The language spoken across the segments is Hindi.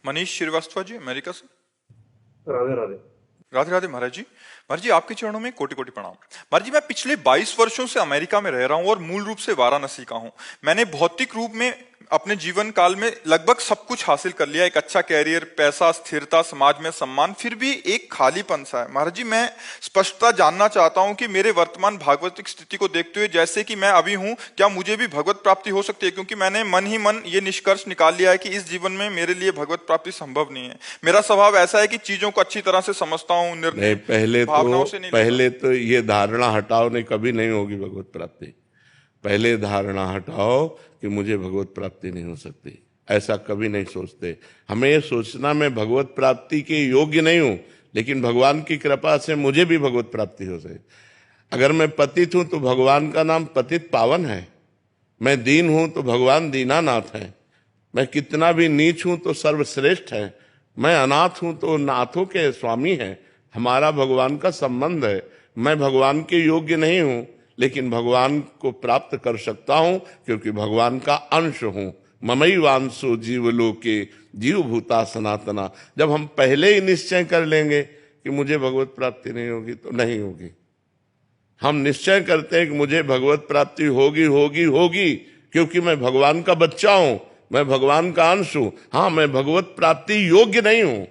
मनीष श्रीवास्तव जी, अमेरिका से। राधे राधे। राधे राधे महाराज जी। महाराज जी, आपके चरणों में कोटि कोटि प्रणाम। महाराज जी, मैं पिछले 22 वर्षों से अमेरिका में रह रहा हूँ और मूल रूप से वाराणसी का हूँ। मैंने भौतिक रूप में अपने जीवन काल में लगभग सब कुछ हासिल कर लिया, एक अच्छा कैरियर, पैसा, स्थिरता, समाज में सम्मान, फिर भी एक खालीपन सा है। महाराज जी, मैं स्पष्टता जानना चाहता हूँ कि मेरे वर्तमान भागवतिक स्थिति को देखते हुए, जैसे कि मैं अभी हूँ, क्या मुझे भी भगवत प्राप्ति हो सकती है? क्योंकि मैंने मन ही मन ये निष्कर्ष निकाल लिया है कि इस जीवन में मेरे लिए भगवत प्राप्ति संभव नहीं है। मेरा स्वभाव ऐसा है कि चीजों को अच्छी तरह से समझता हूँ, नहीं, भावनाओं से नहीं पहले तो ये धारणा हटाओ, नहीं कभी नहीं होगी भगवत प्राप्ति। पहले धारणा हटाओ कि मुझे भगवत प्राप्ति नहीं हो सकती, ऐसा कभी नहीं सोचते। हमें ये सोचना मैं भगवत प्राप्ति के योग्य नहीं हूं, लेकिन भगवान की कृपा से मुझे भी भगवत प्राप्ति हो सके। अगर मैं पतित हूं तो भगवान का नाम पतित पावन है, मैं दीन हूं तो भगवान दीनानाथ है, मैं कितना भी नीच हूं तो सर्वश्रेष्ठ है, मैं अनाथ हूं तो नाथों के स्वामी है। हमारा भगवान का संबंध है। मैं भगवान के योग्य नहीं हूं, लेकिन भगवान को प्राप्त कर सकता हूं क्योंकि भगवान का अंश हूं। ममई वांसो जीवलोके जीव भूता सनातना। जब हम पहले ही निश्चय कर लेंगे कि मुझे भगवत प्राप्ति नहीं होगी तो नहीं होगी। हम निश्चय करते हैं कि मुझे भगवत प्राप्ति होगी होगी होगी क्योंकि मैं भगवान का बच्चा हूं, मैं भगवान का अंश हूं। हाँ, मैं भगवत प्राप्ति योग्य नहीं हूं,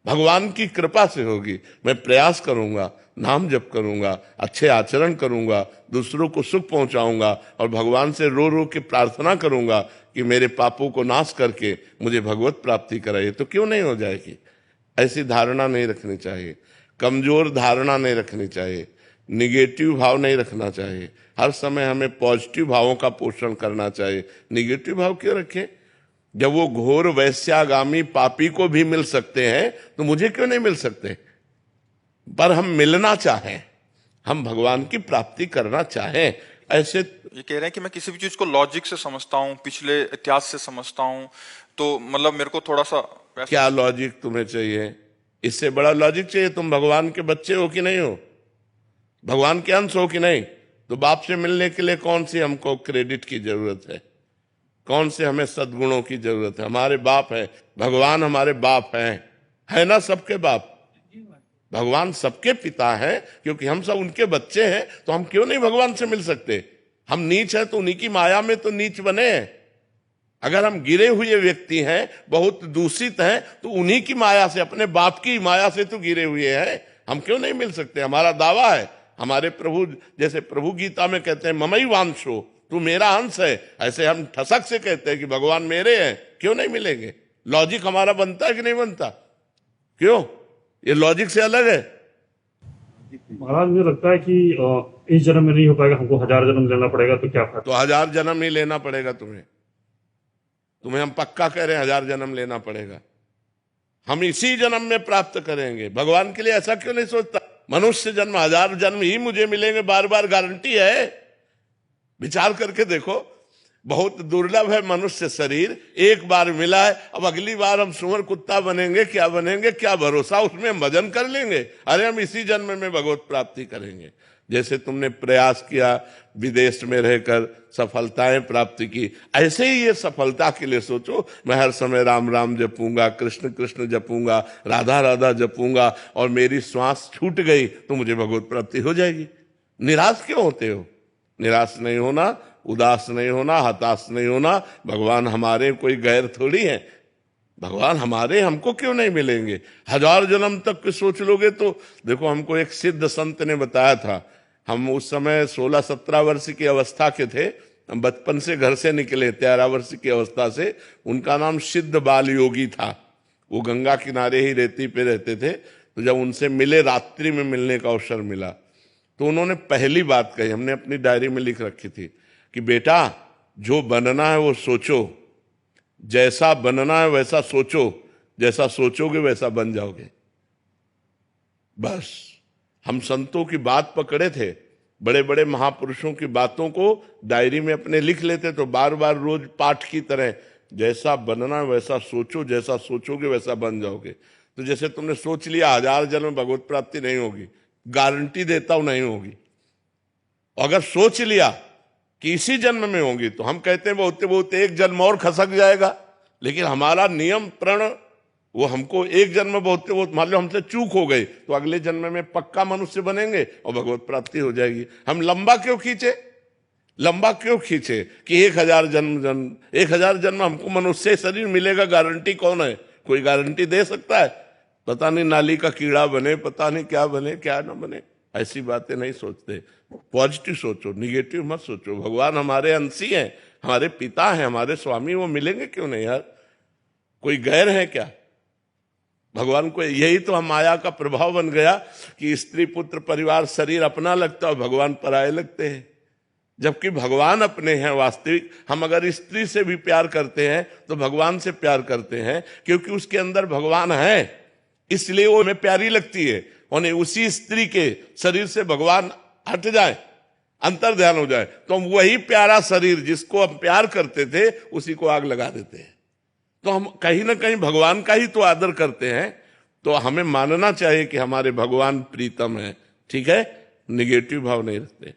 भगवान की कृपा से होगी। मैं प्रयास करूंगा, नाम जप करूंगा, अच्छे आचरण करूंगा, दूसरों को सुख पहुंचाऊंगा और भगवान से रो रो के प्रार्थना करूंगा कि मेरे पापों को नाश करके मुझे भगवत प्राप्ति कराइए। तो क्यों नहीं हो जाएगी? ऐसी धारणा नहीं रखनी चाहिए, कमजोर धारणा नहीं रखनी चाहिए, निगेटिव भाव नहीं रखना चाहिए। हर समय हमें पॉजिटिव भावों का पोषण करना चाहिए। निगेटिव भाव क्यों रखें? जब वो घोर वैश्यागामी पापी को भी मिल सकते हैं तो मुझे क्यों नहीं मिल सकते? पर हम मिलना चाहें, हम भगवान की प्राप्ति करना चाहें। ऐसे ये कह रहे हैं कि मैं किसी भी चीज को लॉजिक से समझता हूँ, पिछले इतिहास से समझता हूँ, तो मतलब मेरे को थोड़ा सा क्या लॉजिक तुम्हें चाहिए? इससे बड़ा लॉजिक चाहिए? तुम भगवान के बच्चे हो कि नहीं हो, भगवान के अंश हो कि नहीं? तो बाप से मिलने के लिए कौन सी हमको क्रेडिट की जरूरत है, कौन से हमें सद्गुणों की जरूरत है? हमारे बाप है, भगवान हमारे बाप है ना, सबके बाप। भगवान सबके पिता है क्योंकि हम सब उनके बच्चे हैं। तो हम क्यों नहीं भगवान से मिल सकते? हम नीच हैं तो उन्हीं की माया में तो नीच बने हैं। अगर हम गिरे हुए व्यक्ति हैं, बहुत दूषित हैं, तो उन्हीं की माया से, अपने बाप की माया से तो गिरे हुए हैं। हम क्यों नहीं मिल सकते? हमारा दावा है। हमारे प्रभु, जैसे प्रभु गीता में कहते हैं ममई वांशो, तू मेरा अंश है, ऐसे हम ठसक से कहते हैं कि भगवान मेरे हैं। क्यों नहीं मिलेंगे? लॉजिक हमारा बनता है कि नहीं बनता? क्यों? ये लॉजिक से अलग है। महाराज, मुझे लगता है कि इस जन्म में नहीं हो पाएगा, हमको 1000 जन्म लेना पड़ेगा। तो क्या फायदा? तो 1000 जन्म ही लेना पड़ेगा तुम्हें हम पक्का कह रहे हैं, 1000 जन्म लेना पड़ेगा। हम इसी जन्म में प्राप्त करेंगे। भगवान के लिए ऐसा क्यों नहीं सोचता? मनुष्य जन्म 1000 जन्म ही मुझे मिलेंगे, बार बार गारंटी है? विचार करके देखो, बहुत दुर्लभ है मनुष्य शरीर, एक बार मिला है। अब अगली बार हम सुअर कुत्ता बनेंगे, क्या बनेंगे, क्या भरोसा? उसमें हम भजन कर लेंगे, अरे हम इसी जन्म में भगवत प्राप्ति करेंगे। जैसे तुमने प्रयास किया, विदेश में रहकर सफलताएं प्राप्त की, ऐसे ही ये सफलता के लिए सोचो। मैं हर समय राम राम जपूंगा, कृष्ण कृष्ण जपूंगा, राधा राधा जपूंगा और मेरी श्वास छूट गई तो मुझे भगवत प्राप्ति हो जाएगी। निराश क्यों होते हो? निराश नहीं होना, उदास नहीं होना, हताश नहीं होना। भगवान हमारे कोई गैर थोड़ी है, भगवान हमारे, हमको क्यों नहीं मिलेंगे? 1000 जन्म तक के सोच लोगे तो देखो, हमको एक सिद्ध संत ने बताया था। हम उस समय 16-17 वर्ष की अवस्था के थे, हम बचपन से घर से निकले 13 वर्ष की अवस्था से। उनका नाम सिद्ध बाल योगी था। वो गंगा किनारे ही रेती पे रहते थे। तो जब उनसे मिले, रात्रि में मिलने का अवसर मिला, तो उन्होंने पहली बात कही, हमने अपनी डायरी में लिख रखी थी कि बेटा, जो बनना है वो सोचो, जैसा बनना है वैसा सोचो, जैसा सोचोगे वैसा बन जाओगे। बस हम संतों की बात पकड़े थे, बड़े बड़े महापुरुषों की बातों को डायरी में अपने लिख लेते, तो बार बार रोज पाठ की तरह, जैसा बनना है वैसा सोचो, जैसा सोचोगे वैसा बन जाओगे। तो जैसे तुमने सोच लिया 1000 जन्म भगवत प्राप्ति नहीं होगी, गारंटी देता हूं नहीं होगी। अगर सोच लिया कि इसी जन्म में होंगी, तो हम कहते हैं बहुत बहुत एक जन्म और खसक जाएगा, लेकिन हमारा नियम प्रण वो हमको एक जन्म में बहुत वो मान लो हमसे चूक हो गई तो अगले जन्म में पक्का मनुष्य बनेंगे और भगवत प्राप्ति हो जाएगी। हम लंबा क्यों खींचे कि 1000 जन्म हमको मनुष्य शरीर मिलेगा, गारंटी कौन है? कोई गारंटी दे सकता है? पता नहीं नाली का कीड़ा बने, पता नहीं क्या बने क्या ना बने, ऐसी बातें नहीं सोचते। पॉजिटिव सोचो, निगेटिव मत सोचो। भगवान हमारे अंशी हैं, हमारे पिता हैं, हमारे स्वामी, वो मिलेंगे क्यों नहीं यार? कोई गैर है क्या? भगवान को यही तो हम माया का प्रभाव बन गया कि स्त्री पुत्र परिवार शरीर अपना लगता है, भगवान पराये लगते हैं, जबकि भगवान अपने हैं वास्तविक। हम अगर स्त्री से भी प्यार करते हैं तो भगवान से प्यार करते हैं, क्योंकि उसके अंदर भगवान है, इसलिए वो हमें प्यारी लगती है। और उसी स्त्री के शरीर से भगवान हट जाए, अंतर ध्यान हो जाए, तो हम वही प्यारा शरीर जिसको हम प्यार करते थे उसी को आग लगा देते हैं। तो हम कहीं ना कहीं भगवान का ही तो आदर करते हैं। तो हमें मानना चाहिए कि हमारे भगवान प्रीतम है, ठीक है, निगेटिव भाव नहीं रखते।